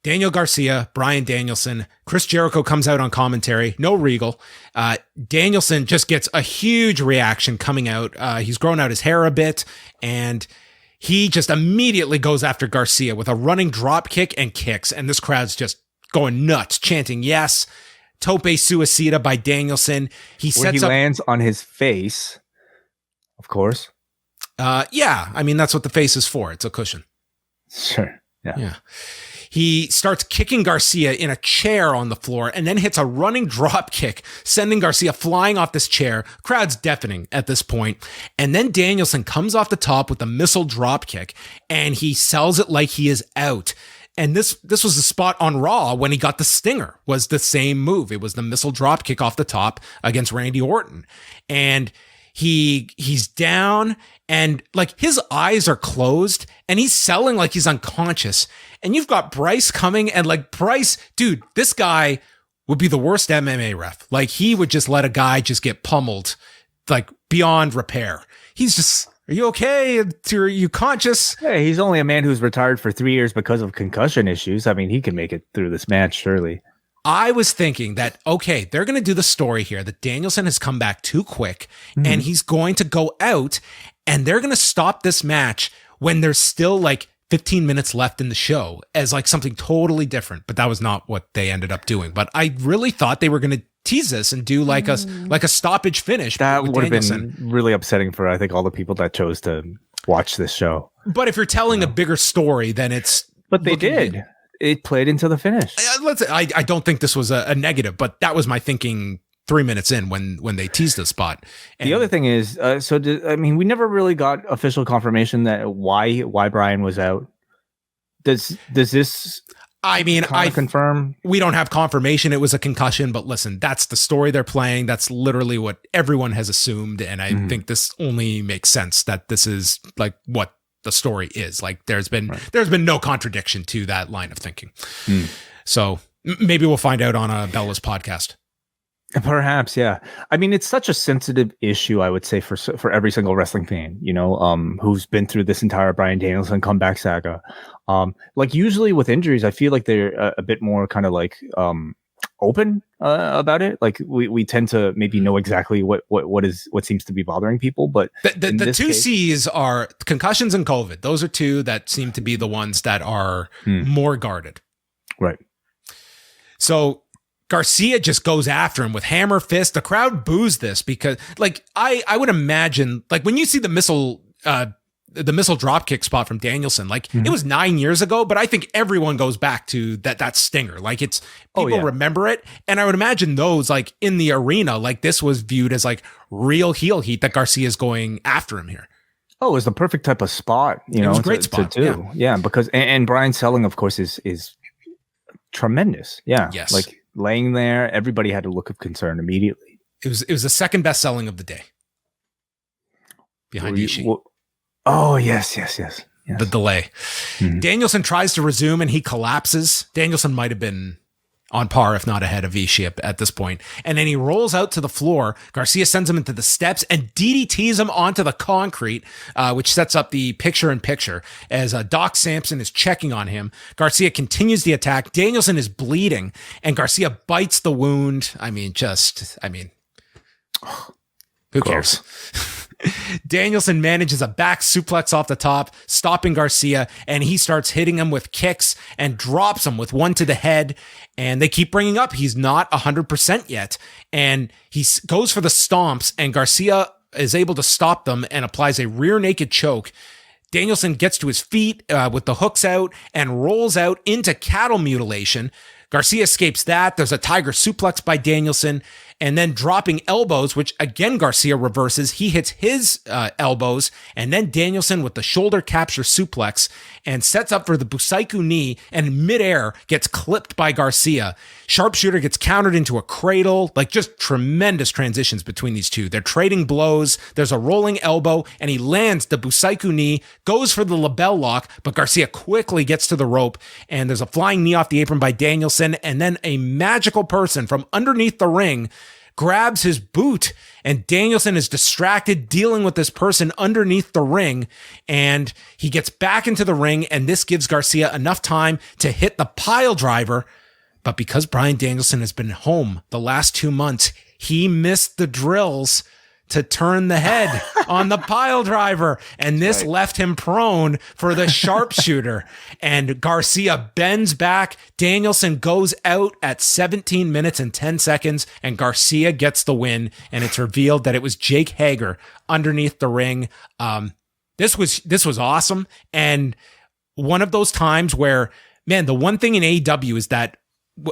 Daniel Garcia, Bryan Danielson, Chris Jericho comes out on commentary, no Regal. Danielson just gets a huge reaction coming out. He's grown out his hair a bit, and he just immediately goes after Garcia with a running drop kick and kicks, and this crowd's just going nuts, chanting yes. Tope suicida by Danielson. He lands on his face, of course. Yeah, I mean, that's what the face is for. It's a cushion. Sure, yeah. He starts kicking Garcia in a chair on the floor and then hits a running drop kick, sending Garcia flying off this chair. Crowd's deafening at this point. And then Danielson comes off the top with a missile drop kick, and he sells it like he is out. And this was the spot on Raw when he got the stinger, was the same move. It was the missile drop kick off the top against Randy Orton. And he's down, and like his eyes are closed, and he's selling like he's unconscious. And you've got Bryce coming, and like Bryce, dude, this guy would be the worst MMA ref. Like he would just let a guy just get pummeled, like beyond repair. He's just, are you okay? Are you conscious? Hey, he's only a man who's retired for 3 years because of concussion issues. I mean, he can make it through this match, surely. I was thinking that, okay, they're going to do the story here that Danielson has come back too quick, and he's going to go out, and they're going to stop this match when there's still like 15 minutes left in the show as like something totally different. But that was not what they ended up doing. But I really thought they were going to tease this and do like a stoppage finish. That would have been really upsetting for, I think, all the people that chose to watch this show. But if you're telling a bigger story, then it's... But they did. It played into the finish. I don't think this was a negative, but that was my thinking 3 minutes in when they teased the spot. And the other thing is, we never really got official confirmation that why Bryan was out. Does this? I mean, I confirm we don't have confirmation. It was a concussion, but listen, that's the story they're playing. That's literally what everyone has assumed, and I think this only makes sense that this is like what the story is. Like there's been no contradiction to that line of thinking. So maybe we'll find out on Bella's podcast. Perhaps, yeah. I mean, it's such a sensitive issue, I would say, for every single wrestling fan, who's been through this entire Bryan Danielson comeback saga. Like usually with injuries, I feel like they're a bit more kind of like open about it. Like we tend to maybe know exactly what seems to be bothering people. But the two C's are concussions and COVID. Those are two that seem to be the ones that are more guarded. Right. So Garcia just goes after him with hammer fist. The crowd boos this because, like, I would imagine, like, when you see the missile dropkick spot from Danielson, like it was 9 years ago, but I think everyone goes back to that stinger. Like it's people remember it, and I would imagine those like in the arena, like this was viewed as like real heel heat that Garcia is going after him here. Oh, it was the perfect type of spot, it was a great spot to do. Yeah, because and Bryan's selling, of course, is tremendous. Yeah, yes, like. Laying there, everybody had a look of concern immediately. It was the second best selling of the day, behind Ishii. Oh yes. The delay. Danielson tries to resume and he collapses. Danielson might have been on par, if not ahead of Ishii at this point. And then he rolls out to the floor. Garcia sends him into the steps and DDTs him onto the concrete, which sets up the picture-in-picture as Doc Sampson is checking on him. Garcia continues the attack. Danielson is bleeding, and Garcia bites the wound. Who cares? Danielson manages a back suplex off the top, stopping Garcia, and he starts hitting him with kicks and drops him with one to the head. And they keep bringing up he's not 100% yet. And he goes for the stomps, and Garcia is able to stop them and applies a rear naked choke. Danielson gets to his feet with the hooks out and rolls out into cattle mutilation. Garcia escapes that. There's a tiger suplex by Danielson, and then dropping elbows, which again Garcia reverses. He hits his elbows, and then Danielson with the shoulder capture suplex and sets up for the Busaiku knee, and in midair gets clipped by Garcia. Sharpshooter gets countered into a cradle. Like just tremendous transitions between these two. They're trading blows. There's a rolling elbow, and he lands the Busaiku knee, goes for the label lock, but Garcia quickly gets to the rope, and there's a flying knee off the apron by Danielson, and then a magical person from underneath the ring grabs his boot, and Danielson is distracted dealing with this person underneath the ring, and he gets back into the ring, and this gives Garcia enough time to hit the pile driver. But because Bryan Danielson has been home the last 2 months, he missed the drills to turn the head on the pile driver. And this left him prone for the sharpshooter. And Garcia bends back. Danielson goes out at 17 minutes and 10 seconds, and Garcia gets the win. And it's revealed that it was Jake Hager underneath the ring. This was awesome. And one of those times where, man, the one thing in AEW is that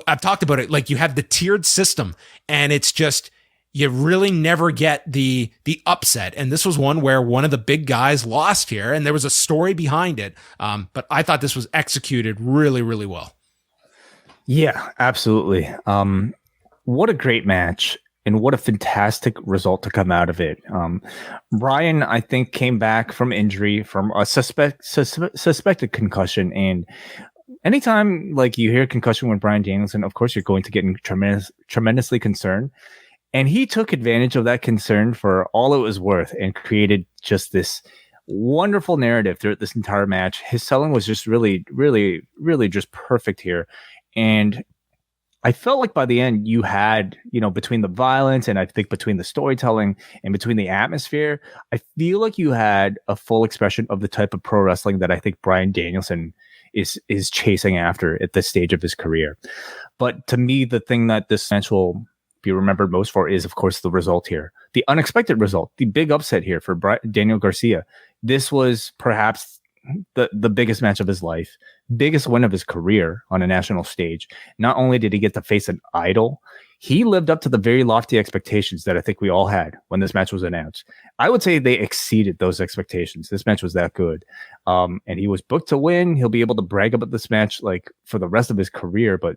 I've talked about it, like you have the tiered system, and it's just, you really never get the upset. And this was one where one of the big guys lost here, and there was a story behind it. But I thought this was executed really, really well. Yeah, absolutely. What a great match, and what a fantastic result to come out of it. Bryan, I think, came back from injury, from a suspected concussion, and anytime like you hear concussion with Bryan Danielson, of course you're going to get tremendously concerned. And he took advantage of that concern for all it was worth and created just this wonderful narrative throughout this entire match. His selling was just really, really, really just perfect here. And I felt like by the end you had, between the violence and I think between the storytelling and between the atmosphere, I feel like you had a full expression of the type of pro wrestling that I think Bryan Danielson is chasing after at this stage of his career. But to me, the thing that this match will be remembered most for is, of course, the result here. The unexpected result, the big upset here for Daniel Garcia. This was perhaps the biggest match of his life, biggest win of his career on a national stage. Not only did he get to face an idol, he lived up to the very lofty expectations that I think we all had when this match was announced. I would say they exceeded those expectations. This match was that good. And he was booked to win. He'll be able to brag about this match like for the rest of his career. But,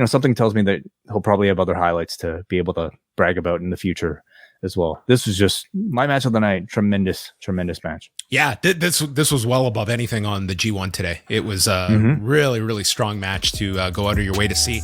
something tells me that he'll probably have other highlights to be able to brag about in the future as well. This was just my match of the night. Tremendous, tremendous match. Yeah, this was well above anything on the G1 today. It was a really, really strong match to go out of your way to see.